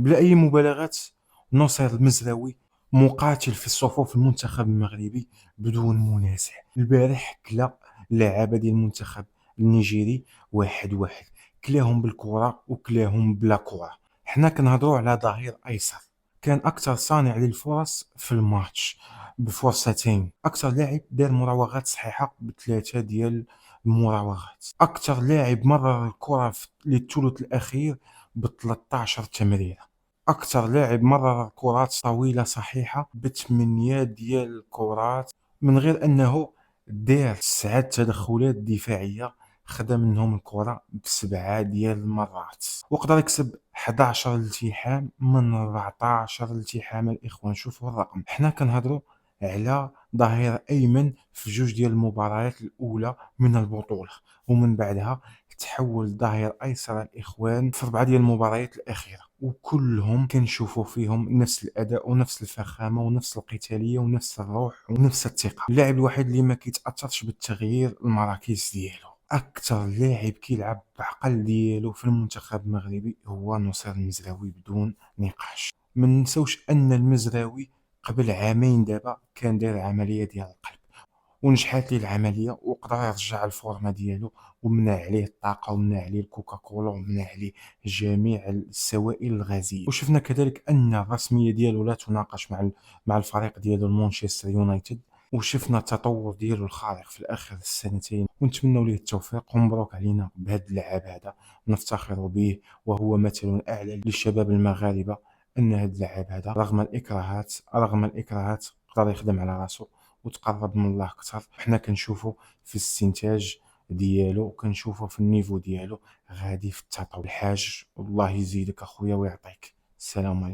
بلا أي مبالغات، ناصر المزراوي مقاتل في صفوف المنتخب المغربي بدون منازع. البارح كلا اللعابة ديال المنتخب النيجيري واحد واحد، كلاهم بالكرة وكلاهم بلا كرة. حنا كنهضروا على ظهير أيسر كان أكثر صانع للفرص في الماتش بفرصتين، أكثر لاعب دار مراوغات صحيحة بثلاثة ديال المراوغات، أكثر لاعب مرر الكرة للثلث الأخير ب 13 تمريرة، أكثر لاعب مرر كرات طويلة صحيحة ب8 ديال الكرات، من غير أنه دار 9 تدخلات دفاعية خدا منهم الكرة ب7 ديال المرات، وقدر يكسب 11 التحام من 14 التحام. الإخوان شوفوا الرقم، حنا كنهضروا على ظهير أيمن في جوج ديال المباريات الأولى من البطولة، ومن بعدها تحول ظهير أيسر الإخوان في 4 ديال المباريات الأخيرة، وكلهم كنشوفوا فيهم نفس الأداء ونفس الفخامة ونفس القتالية ونفس الروح ونفس الثقة. اللاعب الوحيد اللي ما كيتأثرش بالتغيير المراكز ديالو. أكثر لاعب كيلعب بعقل ديالو في المنتخب المغربي هو نصير المزراوي بدون نقاش. ما نساوش أن المزراوي قبل عامين دابا كان داير عملية ديال القلب ونجحات ليه العمليه وقدر يرجع الفورمه ديالو، ومنع عليه الطاقه ومنع عليه الكوكاكولا ومنع عليه جميع السوائل الغازيه. وشفنا كذلك ان الرسميه ديالو لا تناقش مع الفريق ديالو مانشستر يونايتد، وشفنا التطور ديالو الخارق في الاخر السنتين، ونتمنوا ليه التوفيق ومبروك علينا بهذا اللعاب هذا، نفتخر به وهو مثل اعلى للشباب المغاربه. ان هذا اللعاب هذا رغم الاكراهات قدر يخدم على راسو وتقرب من الله اكثر. حنا كنشوفوا في الاستنتاج ديالو وكنشوفوا في النيفو ديالو غادي في التطور. الحاج والله يزيدك اخويا ويعطيك. السلام عليكم.